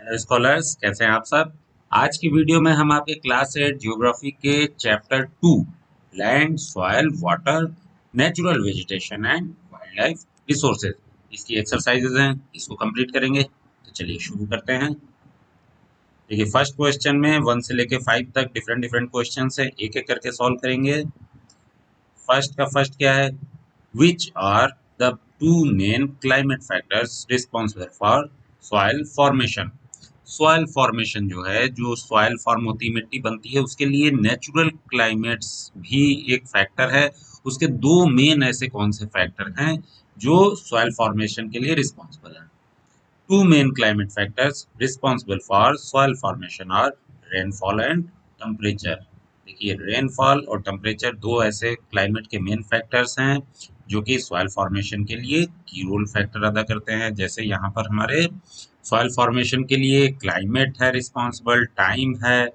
Hello scholars, कैसे हैं आप सब। आज की वीडियो में हम आपके क्लास 8 ज्योग्राफी के chapter 2 land soil water natural vegetation and wild life resources इसकी एक्सरसाइजेज हैं, इसको कंप्लीट करेंगे। तो चलिए शुरू करते हैं। देखिए, फर्स्ट क्वेश्चन में 1 से लेके 5 तक डिफरेंट डिफरेंट क्वेश्चन है, एक एक करके सॉल्व करेंगे। फर्स्ट का फर्स्ट क्या है, which are the two main climate factors responsible for soil formation. Soil formation जो है, जो सॉइल फॉर्म होती है, मिट्टी बनती है, उसके लिए नेचुरल क्लाइमेट्स भी एक फैक्टर है। उसके दो मेन ऐसे कौन से फैक्टर हैं जो सॉइल फॉर्मेशन के लिए रिस्पॉन्सिबल हैं। Two main climate factors responsible for soil formation are rainfall and temperature. देखिए, रेनफॉल और टेम्परेचर दो ऐसे क्लाइमेट के मेन फैक्टर्स हैं जो कि सॉइल फॉर्मेशन के लिए की रोल फैक्टर अदा करते हैं। जैसे यहाँ पर हमारे सॉइल फॉर्मेशन के लिए क्लाइमेट है रिस्पॉन्सिबल, टाइम है,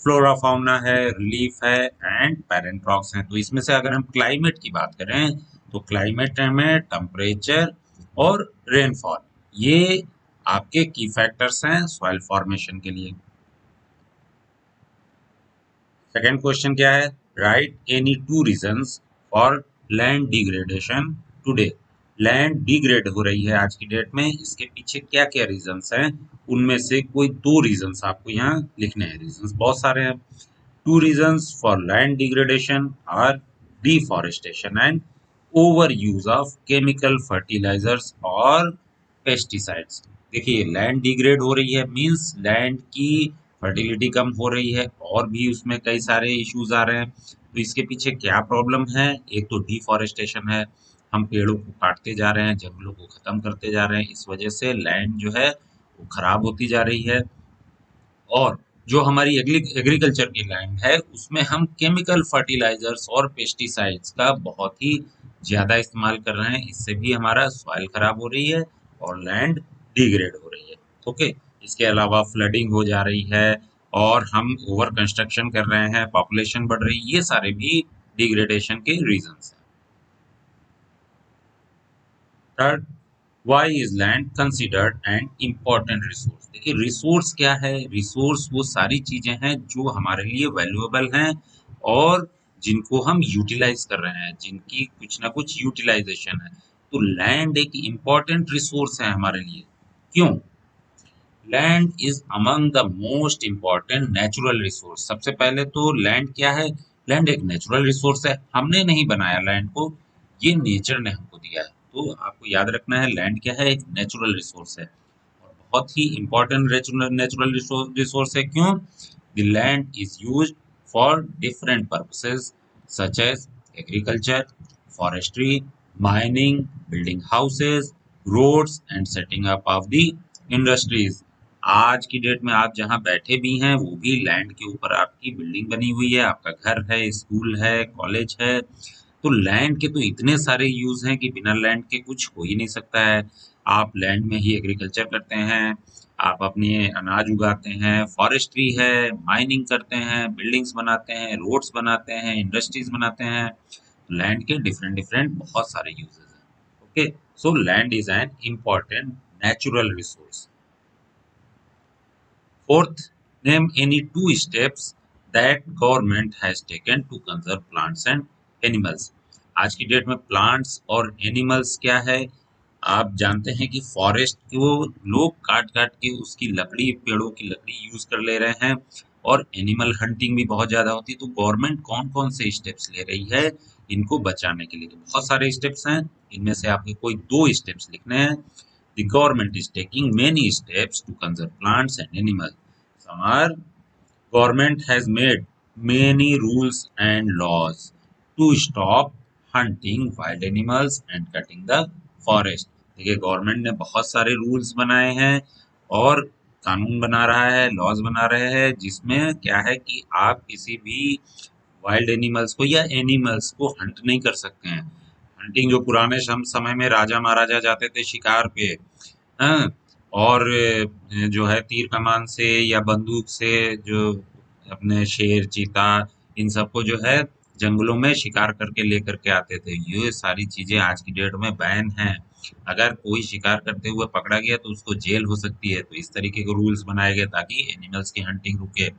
फ्लोरा फाउना है, रिलीफ है एंड पेरेंट रॉक्स हैं। तो इसमें से अगर हम क्लाइमेट की बात करें तो क्लाइमेट में टेम्परेचर और रेनफॉल, ये आपके की फैक्टर्स हैं सॉइल फॉर्मेशन के लिए। सेकेंड क्वेश्चन क्या है, right any two reasons for land degradation today. Land degrade हो रही है आज की डेट में, इसके पीछे क्या क्या रीजंस हैं, उनमें से कोई दो रीजंस आपको यहाँ लिखने हैं। रीजंस बहुत सारे हैं। Two reasons for land degradation are deforestation and over use of chemical fertilisers और पेस्टिसाइड्स। देखिए, लैंड डिग्रेड हो रही है मींस लैंड की फर्टिलिटी कम हो रही है और भी उसमें कई सारे इश्यूज आ रहे हैं। तो इसके पीछे क्या प्रॉब्लम है, एक तो डिफॉरेस्टेशन है, हम पेड़ों को काटते जा रहे हैं, जंगलों को खत्म करते जा रहे हैं, इस वजह से लैंड जो है वो खराब होती जा रही है। और जो हमारी एग्रीकल्चर की लैंड है उसमें हम केमिकल फर्टिलाइजर्स और पेस्टिसाइड्स का बहुत ही ज्यादा इस्तेमाल कर रहे हैं, इससे भी हमारा सॉइल खराब हो रही है और लैंड डिग्रेड हो रही है। ओके, इसके अलावा फ्लडिंग हो जा रही है और हम ओवर कंस्ट्रक्शन कर रहे हैं, पॉपुलेशन बढ़ रही है, ये सारे भी डिग्रेडेशन के रीजंस हैं। Third, why is land considered an important resource. देखिए, रिसोर्स क्या है, रिसोर्स वो सारी चीजें हैं जो हमारे लिए वैल्यूएबल हैं और जिनको हम यूटिलाइज कर रहे हैं, जिनकी कुछ ना कुछ यूटिलाइजेशन है। तो लैंड एक इम्पोर्टेंट रिसोर्स है हमारे लिए। क्यों? Land is among the most important natural resource. सबसे पहले तो लैंड क्या है, लैंड एक नेचुरल रिसोर्स है, हमने नहीं बनाया लैंड को, ये नेचर ने हमको दिया है। तो आपको याद रखना है, लैंड क्या है, एक नेचुरल रिसोर्स है और बहुत ही इंपॉर्टेंट नेचुरल रिसोर्स है। क्यों? The land is used for different purposes such as agriculture, forestry, mining, building houses, roads and setting up of the industries. आज की डेट में आप जहाँ बैठे भी हैं वो भी लैंड के ऊपर आपकी बिल्डिंग बनी हुई है, आपका घर है, स्कूल है, कॉलेज है। तो लैंड के तो इतने सारे यूज हैं कि बिना लैंड के कुछ हो ही नहीं सकता है। आप लैंड में ही एग्रीकल्चर करते हैं, आप अपने अनाज उगाते हैं, फॉरेस्ट्री है, माइनिंग करते हैं, बिल्डिंग्स बनाते हैं, रोड्स बनाते हैं, इंडस्ट्रीज बनाते हैं। लैंड के डिफरेंट डिफरेंट बहुत सारे यूजेस हैं। Okay, so land is an important natural resource. Fourth, name any two steps that government has taken to conserve plants and animals. आज की डेट में प्लांट्स और एनिमल्स क्या है, आप जानते हैं कि फॉरेस्ट को लोग काट काट के उसकी लकड़ी, पेड़ों की लकड़ी यूज कर ले रहे हैं और एनिमल हंटिंग भी बहुत ज्यादा होती है। तो गवर्नमेंट कौन कौन से स्टेप्स ले रही है इनको बचाने के लिए? तो बहुत सारे स्टेप्स हैं, इनमें से आपके कोई दो स्टेप्स लिखने हैं। The government is taking many steps to conserve plants and animals. Samar, government has made many rules and laws to stop hunting wild animals and cutting the forest. देखिए, गवर्नमेंट ने बहुत सारे रूल्स बनाए हैं और कानून बना रहा है, लॉज बना रहे हैं, जिसमें क्या है कि आप किसी भी वाइल्ड एनिमल्स को या एनिमल्स को हंट नहीं कर सकते हैं। हंटिंग जो पुराने समय में राजा महाराजा जाते थे शिकार पे, हाँ, और जो है तीर कमान से या बंदूक से जो अपने शेर, चीता, इन सबको जो है जंगलों में शिकार करके लेकर के आते थे, ये सारी चीजें आज की डेट में बैन हैं। अगर कोई शिकार करते हुए पकड़ा गया तो उसको जेल हो सकती है। तो इस तरीके के रूल्स बनाए गए ताकि एनिमल्स की हंटिंग रुके।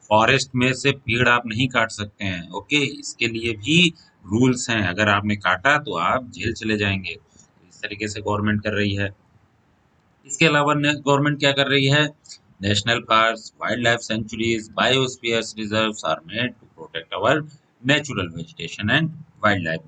फॉरेस्ट में से पेड़ आप नहीं काट सकते हैं, ओके, इसके लिए भी रूल्स हैं। अगर आपने काटा तो आप जेल चले जाएंगे। इस तरीके से गवर्नमेंट कर रही है। इसके अलावा गवर्नमेंट क्या कर रही है, national parks, wild life sanctuaries, biospheres reserves are made to protect our natural vegetation and wild life.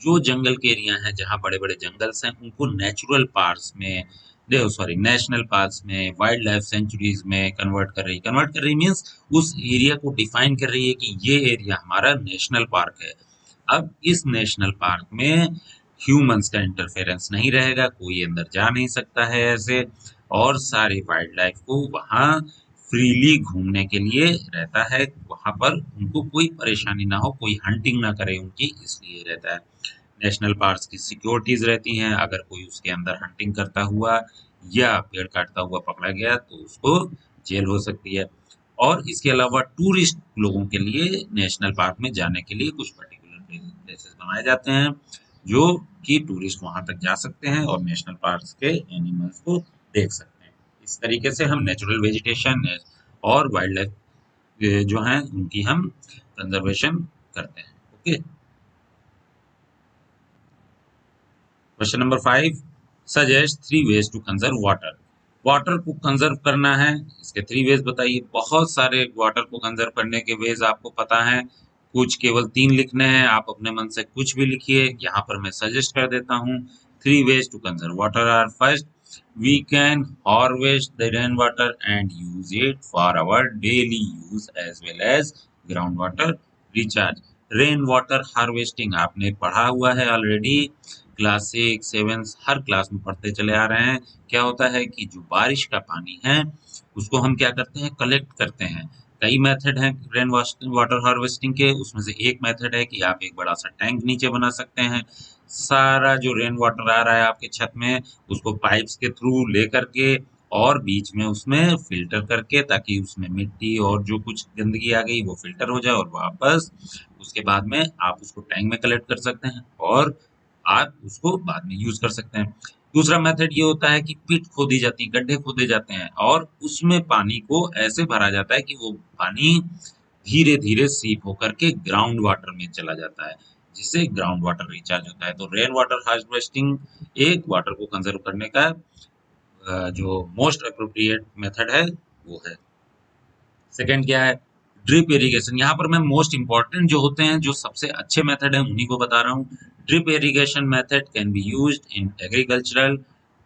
जो जंगल के एरिया हैं जहाँ बड़े बड़े जंगल्स हैं उनको नेचुरल पार्क्स में, सॉरी, नेशनल पार्क्स में, वाइल्ड लाइफ सेंचुरीज में कन्वर्ट कर रही मीन्स उस एरिया को डिफाइन कर रही है कि ये एरिया हमारा नेशनल पार्क है। अब इस नेशनल पार्क में ह्यूमंस का इंटरफेरेंस नहीं रहेगा, कोई अंदर जा नहीं सकता है ऐसे, और सारी वाइल्ड लाइफ को वहाँ फ्रीली घूमने के लिए रहता है। वहाँ पर उनको कोई परेशानी ना हो, कोई हंटिंग ना करे उनकी, इसलिए रहता है। नेशनल पार्क्स की सिक्योरिटीज रहती हैं। अगर कोई उसके अंदर हंटिंग करता हुआ या पेड़ काटता हुआ पकड़ा गया तो उसको जेल हो सकती है। और इसके अलावा टूरिस्ट लोगों के लिए नेशनल पार्क में जाने के लिए कुछ पर्टिकुलर प्लेसेस बनाए जाते हैं जो कि टूरिस्ट वहां तक जा सकते हैं और नेशनल पार्क के एनिमल्स को देख सकते हैं। इस तरीके से हम नेचुरल वेजिटेशन और वाइल्ड लाइफ जो हैं उनकी हम कंजर्वेशन करते हैं। Okay, question number 5, suggest 3 ways to conserve water. Water को कंजर्व करना है, इसके 3 वेज बताइए। बहुत सारे वाटर को कंजर्व करने के वेज आपको पता है, कुछ केवल 3 लिखने हैं, आप अपने मन से कुछ भी लिखिए। यहाँ पर मैं सजेस्ट कर देता हूँ। 3 ways to conserve water are, first, we can harvest the rainwater and use it for our daily use as well as groundwater recharge। Rain water harvesting आपने पढ़ा हुआ है ऑलरेडी, क्लास 6, 7 हर क्लास में पढ़ते चले आ रहे हैं। क्या होता है कि जो बारिश का पानी है उसको हम क्या करते हैं, कलेक्ट करते हैं। कई मेथड हैं रेन वाटर हार्वेस्टिंग के, उसमें से एक मेथड है कि आप एक बड़ा सा टैंक नीचे बना सकते हैं। सारा जो रेन वाटर आ रहा है आपके छत में उसको पाइप्स के थ्रू ले करके और बीच में उसमें फिल्टर करके, ताकि उसमें मिट्टी और जो कुछ गंदगी आ गई वो फिल्टर हो जाए, और वापस उसके बाद में आप उसको टैंक में कलेक्ट कर सकते हैं और आप उसको बाद में यूज कर सकते हैं। दूसरा मेथड ये होता है कि पिट खोदी जाती है, गड्ढे खोदे जाते हैं और उसमें पानी को ऐसे भरा जाता है कि वो पानी धीरे धीरे सीप होकर के ग्राउंड वाटर में चला जाता है, जिससे ग्राउंड वाटर रिचार्ज होता है। तो रेन वाटर हार्वेस्टिंग एक वाटर को कंजर्व करने का जो मोस्ट अप्रोप्रिएट मेथड है वो है। सेकंड क्या है, ड्रिप इरिगेशन। यहाँ पर मैं मोस्ट इंपॉर्टेंट जो होते हैं, जो सबसे अच्छे मेथड है उन्हीं को बता रहा हूँ। Drip irrigation method can be used in agricultural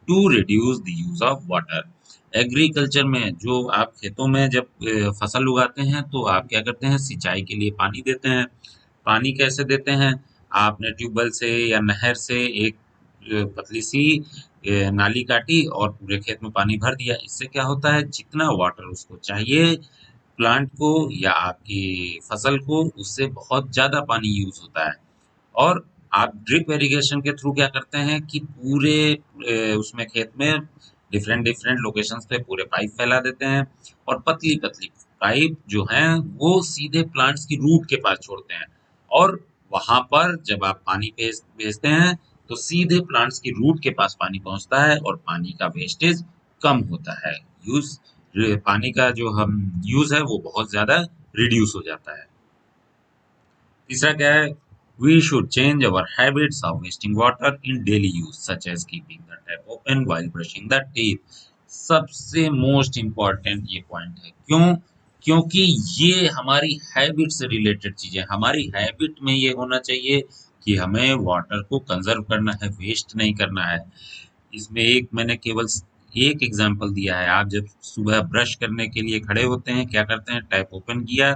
to reduce the use of water. Agriculture में जो आप खेतों में जब फसल उगाते हैं तो आप क्या करते हैं, सिंचाई के लिए पानी देते हैं। पानी कैसे देते हैं, आपने ट्यूबवेल से या नहर से एक पतली सी नाली काटी और पूरे खेत में पानी भर दिया। इससे क्या होता है, जितना वाटर उसको चाहिए प्लांट को या आपकी फसल को, उससे बहुत ज्यादा पानी यूज होता है। और आप ड्रिप इरिगेशन के थ्रू क्या करते हैं कि पूरे उसमें खेत में डिफरेंट डिफरेंट लोकेशंस पे पूरे पाइप फैला देते हैं और पतली पतली पाइप जो हैं वो सीधे प्लांट्स की रूट के पास छोड़ते हैं, और वहां पर जब आप पानी भेजते हैं तो सीधे प्लांट्स की रूट के पास पानी पहुंचता है और पानी का वेस्टेज कम होता है। यूज पानी का जो हम यूज है वो बहुत ज्यादा रिड्यूस हो जाता है। तीसरा क्या है, we should change our habits of wasting water in daily use such as keeping the tap open while brushing the teeth। सबसे मोस्ट इम्पॉर्टेंट ये पॉइंट है, क्यों, क्योंकि ये हमारी हैबिट से रिलेटेड चीजें। हमारी हैबिट में ये होना चाहिए कि हमें वाटर को कंजर्व करना है, वेस्ट नहीं करना है। इसमें एक मैंने केवल एक एग्जांपल दिया है। आप जब सुबह ब्रश करने के लिए खड़े होते हैं क्या करते हैं, टैप ओपन किया,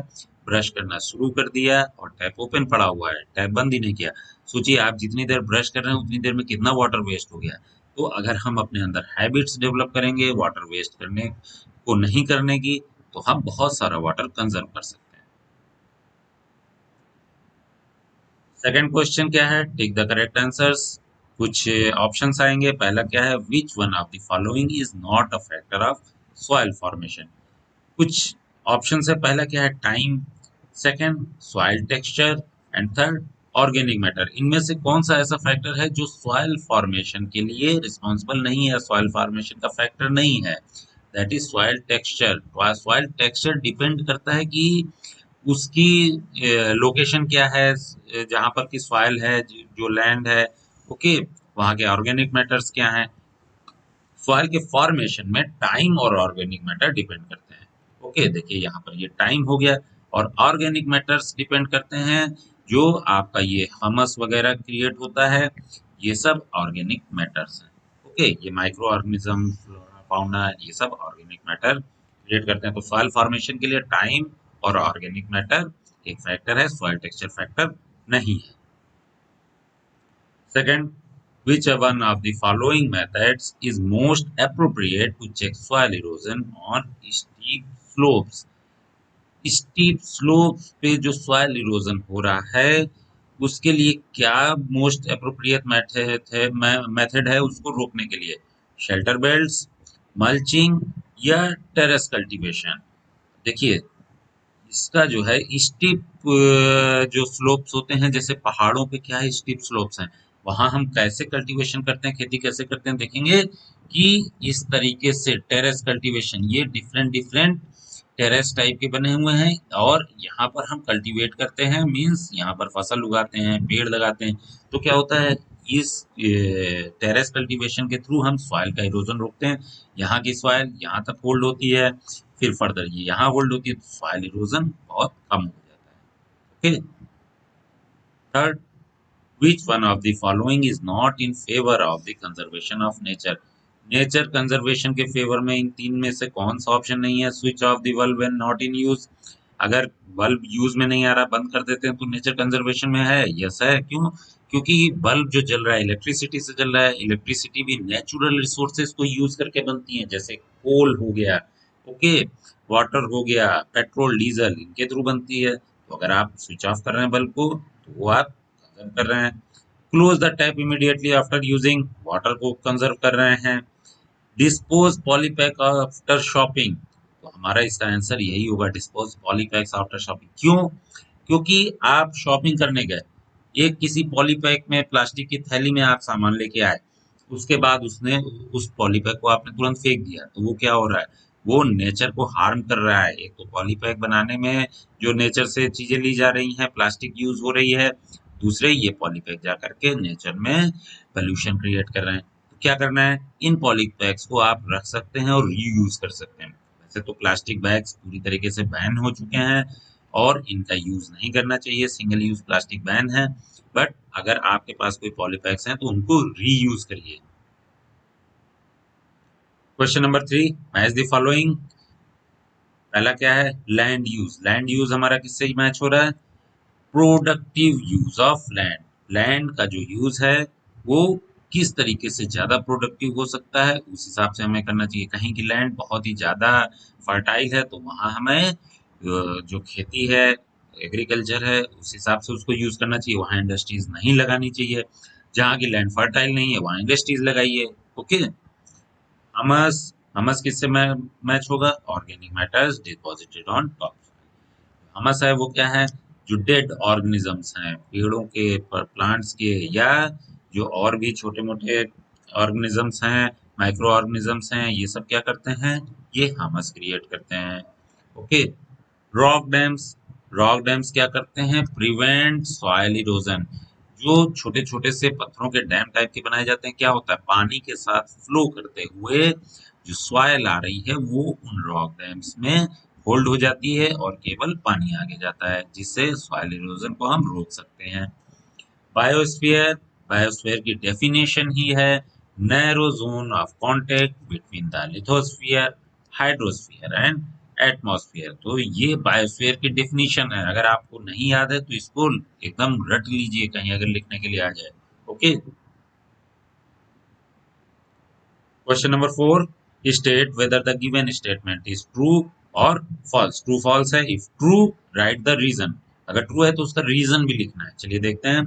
ब्रश करना शुरू कर दिया और टैप ओपन पड़ा हुआ है, टैप बंद ही नहीं किया। सोचिए आप जितनी देर ब्रश कर रहे हैं उतनी देर में कितना वाटर वेस्ट हो गया। तो अगर हम अपने अंदर हैबिट्स डेवलप करेंगे वाटर वेस्ट करने को नहीं करने की, तो हम बहुत सारा वाटर कंजर्व कर सकते हैं। सेकंड क्वेश्चन क्या है, टेक द करेक्ट आंसर्स। कुछ ऑप्शंस आएंगे। पहला क्या है, which one of the following is not a factor of soil formation. कुछ ऑप्शन है। पहला क्या है, time, second soil texture, and third organic matter, इनमें से कौन सा ऐसा फैक्टर है जो सॉइल फॉर्मेशन के लिए रिस्पॉन्सिबल नहीं है, सॉइल फॉर्मेशन का फैक्टर नहीं है? That is soil texture. Soil texture depend करता है कि उसकी लोकेशन क्या है, जहां पर की सॉइल है, जो लैंड है, ओके, वहां के ऑर्गेनिक मैटर्स क्या हैं। सॉइल के फॉर्मेशन में टाइम और ऑर्गेनिक मैटर डिपेंड करते हैं। ओके, देखिए यहाँ पर ये टाइम हो गया, और ऑर्गेनिक मैटर्स डिपेंड करते हैं जो आपका ये हमस वगैरह क्रिएट होता है, ये सब ऑर्गेनिक मैटर्स हैं। ओके, ये माइक्रो ऑर्गेनिज्म, फ्लोरा, फाउना, ये सब ऑर्गेनिक मैटर क्रिएट करते हैं। तो सॉइल फॉर्मेशन के लिए टाइम और ऑर्गेनिक मैटर एक फैक्टर है, सॉइल टेक्सचर फैक्टर नहीं है। Second, which one of the following methods is most appropriate to check soil erosion on steep slopes? Steep slope पे जो सॉइल इरोजन हो रहा है, उसके लिए क्या मोस्ट अप्रोप्रिएट मेथड है उसको रोकने के लिए? शेल्टर बेल्ट्स, मल्चिंग, या टेरेस कल्टीवेशन? देखिए, इसका जो है स्टीप जो स्लोप्स होते हैं, जैसे पहाड़ों पे क्या है, स्टीप स्लोप्स हैं, वहां हम कैसे कल्टीवेशन करते हैं, खेती कैसे करते हैं, देखेंगे कि इस तरीके से टेरेस कल्टीवेशन, ये डिफरेंट डिफरेंट टेरेस टाइप के बने हुए हैं, और यहाँ पर हम कल्टीवेट करते हैं, मींस यहाँ पर फसल उगाते हैं, पेड़ लगाते हैं। तो क्या होता है, इस टेरेस कल्टीवेशन के थ्रू हम सॉइल का इरोजन रोकते हैं। यहाँ की सॉइल यहाँ तक होल्ड होती है, फिर फर्दर ये यहाँ होल्ड होती है, तो सॉइल इरोजन बहुत कम हो जाता है। Okay, third, which one of the following is not in favor of the conservation of nature? Nature conservation के फेवर में इन तीन में से कौन सा ऑप्शन नहीं है? Switch off the bulb when not in use, अगर बल्ब यूज में नहीं आ रहा, बंद कर देते हैं, तो नेचर कंजर्वेशन में है? यस है। क्यों? क्योंकि बल्ब जो जल रहा है इलेक्ट्रिसिटी से जल रहा है, इलेक्ट्रिसिटी भी नेचुरल रिसोर्सेज को यूज करके बनती है, जैसे कोल हो गया, ओके, वाटर हो गया, पेट्रोल, डीजल, इनके थ्रू बनती है। तो अगर आप स्विच ऑफ कर रहे हैं बल्ब को, तो वो आप कंजर्व कर रहे हैं। Close the tap immediately after using, water को कंजर्व कर रहे हैं। डिस्पोज पॉलीपैक आफ्टर शॉपिंग, तो हमारा इसका आंसर यही होगा, डिस्पोज पॉलीपैक्स आफ्टर शॉपिंग। क्यों? क्योंकि आप शॉपिंग करने गए, एक किसी पॉलीपैक में, प्लास्टिक की थैली में आप सामान लेके आए, उसके बाद उसने उस पॉलीपैक को आपने तुरंत फेंक दिया, तो वो क्या हो रहा है, वो नेचर को हार्म कर रहा है। एक तो पॉलीपैक बनाने में जो नेचर से चीजें ली जा रही हैं, प्लास्टिक यूज हो रही है, दूसरे ये पॉलीपैक जा करके नेचर में पोल्यूशन क्रिएट कर रहे हैं। तो क्या करना है, इन पॉलीपैक्स को आप रख सकते हैं और रीयूज कर सकते हैं। वैसे तो प्लास्टिक बैग्स पूरी तरीके से बैन हो चुके हैं और इनका यूज नहीं करना चाहिए, सिंगल यूज प्लास्टिक बैन है, बट अगर आपके पास कोई पॉलीपैक्स हैं तो उनको रीयूज करिए। Question number 3, match the following. पहला क्या है, लैंड यूज। लैंड यूज हमारा किससे मैच हो रहा है? Productive use of land. Land का जो यूज है वो किस तरीके से ज्यादा प्रोडक्टिव हो सकता है, उस हिसाब से हमें करना चाहिए। कहीं की लैंड बहुत ही ज्यादा फर्टाइल है, तो वहां हमें जो खेती है, एग्रीकल्चर है, उस हिसाब से उसको यूज करना चाहिए, वहां इंडस्ट्रीज नहीं लगानी चाहिए। जहाँ की लैंड फर्टाइल नहीं है, वहां इंडस्ट्रीज लगाइए। ओके, हमस, हमस किससे मैच होगा? Organic matters deposited on top. Humus है वो क्या है, जो डेड ऑर्गेनिजम्स हैं, पेड़ों के, प्लांट्स के, या जो और भी छोटे मोटे ऑर्गेनिजम्स हैं, माइक्रो ऑर्गेनिजम्स हैं, ये सब क्या करते हैं, ये हमस क्रिएट करते हैं। Okay, rock dams. Rock dams क्या करते हैं, प्रिवेंट सॉइल इरोजन। जो छोटे छोटे से पत्थरों के डैम टाइप के बनाए जाते हैं, क्या होता है, पानी के साथ फ्लो करते हुए जो सॉइल आ रही है वो उन रॉक डैम्स में होल्ड हो जाती है और केवल पानी आगे जाता है, जिससे सॉइल इरोजन को हम रोक सकते हैं। बायोस्फीयर। बायोस्फीयर की डेफिनेशन ही है narrow zone of contact between the lithosphere, hydrosphere and atmosphere. तो ये बायोस्फीयर की डेफिनेशन है, अगर आपको नहीं याद है तो इसको एकदम रट लीजिए, कहीं अगर लिखने के लिए आ जाए। Okay, question number 4, state whether the given statement is true और फॉल्स। ट्रू फॉल्स है, if true write the reason, अगर ट्रू है तो उसका रीजन भी लिखना है। चलिए देखते हैं।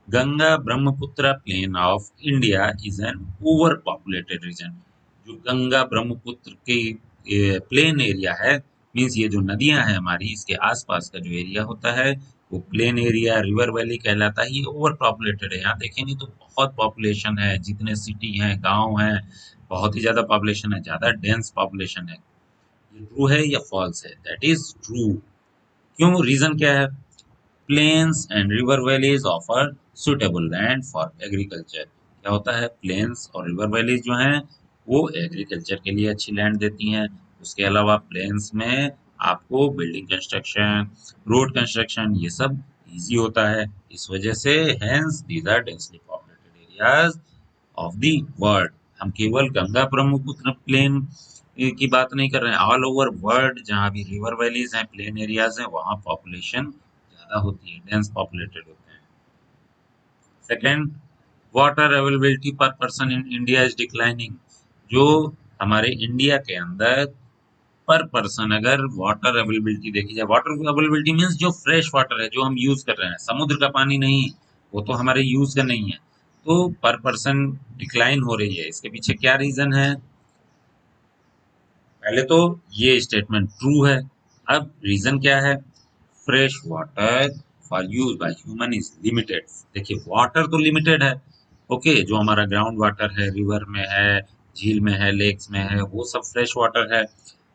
Ganga Brahmaputra plain of India is an over populated region. जो गंगा ब्रह्मपुत्र के प्लेन एरिया है, मीन्स ये जो नदियां हैं हमारी, इसके आसपास का जो एरिया होता है वो प्लेन एरिया रिवर वैली कहलाता है, ये ओवर पॉपुलेटेड है। यहाँ देखेंगे तो बहुत पॉपुलेशन है, जितने सिटी हैं गांव हैं बहुत ही ज्यादा पॉपुलेशन है, ज्यादा डेंस पॉपुलेशन है। ये ट्रू है या फॉल्स है? That is true. क्यों? रीजन क्या है? Plains and river valleys offer suitable land for agriculture. क्या होता है? प्लेन्स और रिवर वैलीज जो हैं वो एग्रीकल्चर के लिए अच्छी लैंड देती हैं। उसके अलावा प्लेन्स में आपको बिल्डिंग कंस्ट्रक्शन, रोड कंस्ट्रक्शन ये सब इजी होता है। इस वजह से hence these are densely populated areas of the world. हम केवल गंगा ब्रह्मपुत्र प्लेन की बात नहीं कर रहे हैं, ऑल ओवर वर्ल्ड जहाँ भी रिवर वैलीज हैं, प्लेन एरियाज हैं, वहाँ पॉपुलेशन ज्यादा होती है, डेंस पॉपुलेटेड होते हैं। Second, water availability per person in India is declining. जो हमारे इंडिया के अंदर पर पर्सन अगर वाटर अवेलेबिलिटी देखी जाए, वाटर अवेलेबिलिटी मीन्स जो फ्रेश वाटर है जो हम यूज कर रहे हैं, समुद्र का पानी नहीं, वो तो हमारे यूज का नहीं है, तो पर पर्सन डिक्लाइन हो रही है। इसके पीछे क्या रीजन है? पहले तो ये स्टेटमेंट ट्रू है। अब रीजन क्या है? Fresh water for use by human is limited. देखिए वाटर तो लिमिटेड है, ओके, जो हमारा ग्राउंड वाटर है, रिवर में है, झील में है, लेक्स में है, वो सब फ्रेश वाटर है।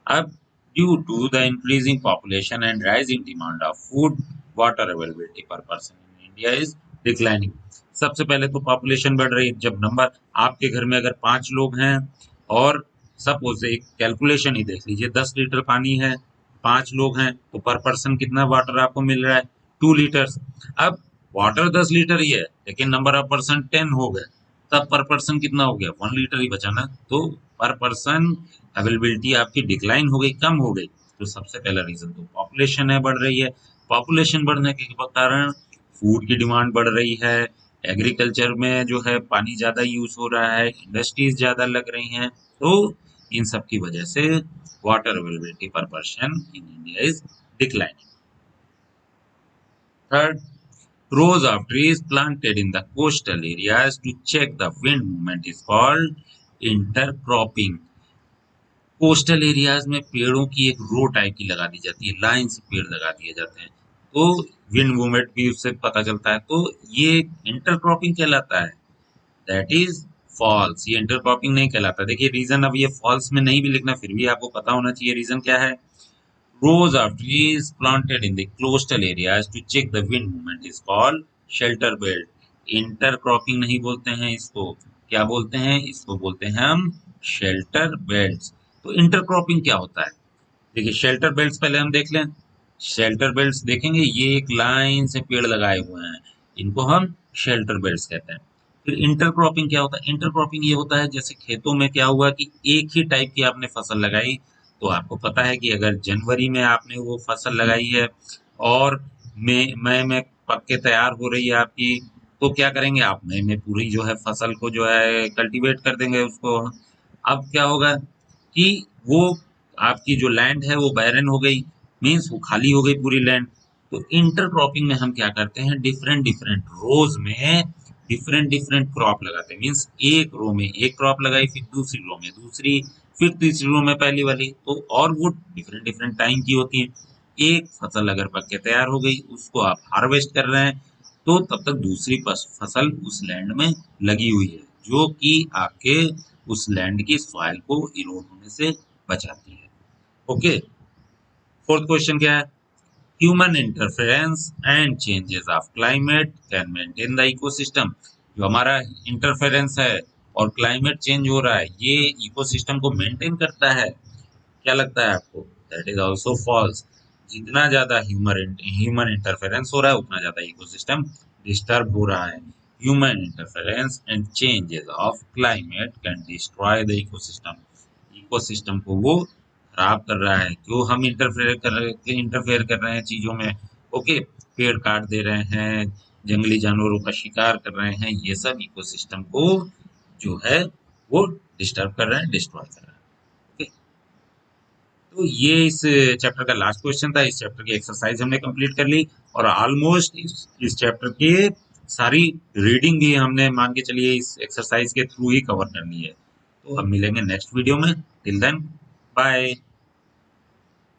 अब due to the increasing population and rising demand of food, water availability per person in India is declining. सबसे पहले तो पॉपुलेशन बढ़ रही है। जब नंबर आपके घर में अगर 5 लोग हैं और सपोज एक कैलकुलेशन ही देख लीजिए, 10 लीटर पानी है, 5 लोग हैं, तो पर पर्सन कितना वाटर आपको मिल रहा है? 2 लीटर्स। अब वाटर 10 लीटर ही है लेकिन नंबर ऑफ पर्सन 10 हो गए, तब पर पर्सन कितना हो गया? 1 लीटर ही बचा ना। तो पर पर्सन अवेलेबिलिटी आपकी डिक्लाइन हो गई, कम हो गई। तो सबसे पहला रीजन तो पॉपुलेशन है, बढ़ रही है। पॉपुलेशन बढ़ने के कारण फूड की डिमांड बढ़ रही है, एग्रीकल्चर में जो है पानी ज्यादा यूज हो रहा है, इंडस्ट्रीज ज्यादा लग रही हैं, तो इन सब की वजह से water availability per person in India is declining. Third, rows of trees planted in the coastal areas to check the wind movement is called intercropping. Coastal areas में पेड़ों की एक रो टाइप की लगा दी जाती है, लाइन से पेड़ लगा दिए जाते हैं, तो विंड मूवमेंट भी उससे पता चलता है, तो ये इंटरक्रॉपिंग कहलाता है। दैट इज फॉल्स, ये इंटरक्रॉपिंग नहीं कहलाता। देखिए रीजन, अब ये फॉल्स में नहीं भी लिखना, फिर भी आपको पता होना चाहिए रीजन क्या है। Rows of trees planted in the coastal areas to check the wind movement is called shelter belt. Intercropping नहीं बोलते हैं इसको, क्या बोलते हैं? इसको बोलते हैं हम शेल्टर बेल्ट्स। तो इंटरक्रॉपिंग क्या होता है? देखिए शेल्टर बेल्ट्स पहले हम देख लें। शेल्टर बेल्ट्स देखेंगे, ये एक लाइन से पेड़ लगाए हुए हैं, इनको हम शेल्टर बेल्ट्स कहते हैं। फिर इंटरक्रॉपिंग क्या होता है? इंटरक्रॉपिंग ये होता है जैसे खेतों में क्या हुआ कि एक ही टाइप की आपने फसल लगाई, तो आपको पता है कि अगर जनवरी में आपने वो फसल लगाई है और मई में पक के तैयार हो रही है आपकी, तो क्या करेंगे आप? मई में पूरी जो है फसल को जो है कल्टीवेट कर देंगे उसको। अब क्या होगा कि वो आपकी जो लैंड है वो बैरन हो गई, मीन्स वो खाली हो गई पूरी लैंड। तो इंटरक्रॉपिंग में हम क्या करते हैं? डिफरेंट डिफरेंट रोज में डिफरेंट डिफरेंट क्रॉप लगाते हैं, मीन्स एक रो में एक क्रॉप लगाई, फिर दूसरी रो में दूसरी, फिर तीसरी रो में पहली वाली, तो और वो डिफरेंट डिफरेंट टाइम की होती है। एक फसल अगर पक के तैयार हो गई, उसको आप हार्वेस्ट कर रहे हैं, तो तब तक दूसरी फसल उस लैंड में लगी हुई है, जो कि आपके उस लैंड की सॉइल को इरोड होने से बचाती है। ओके, फोर्थ क्वेश्चन क्या है? Human interference and changes of climate can maintain the ecosystem. जो हमारा इंटरफेरेंस है और क्लाइमेट चेंज हो रहा है, ये इकोसिस्टम को मेंटेन करता है। क्या लगता है आपको? That is also false. जितना ज्यादा ह्यूमन इंटरफेरेंस हो रहा है उतना ज्यादा इकोसिस्टम डिस्टर्ब हो रहा है। Human interference and changes of climate can destroy the ecosystem. Ecosystem को वो खराब कर रहा है। क्यों हम इंटरफेयर कर रहे हैं चीजों में? ओके, पेड़ काट दे रहे हैं, जंगली जानवरों का शिकार कर रहे हैं, ये सब इकोसिस्टम को जो है वो डिस्टर्ब कर रहे हैं, डिस्ट्रॉय कर रहे हैं। ओके, तो ये इस चैप्टर का लास्ट क्वेश्चन था। इस चैप्टर की एक्सरसाइज हमने कंप्लीट कर ली और ऑलमोस्ट इस चैप्टर के सारी रीडिंग भी हमने मान के चलिए इस एक्सरसाइज के थ्रू ही कवर कर ली है। तो अब मिलेंगे नेक्स्ट वीडियो में। Till then, bye.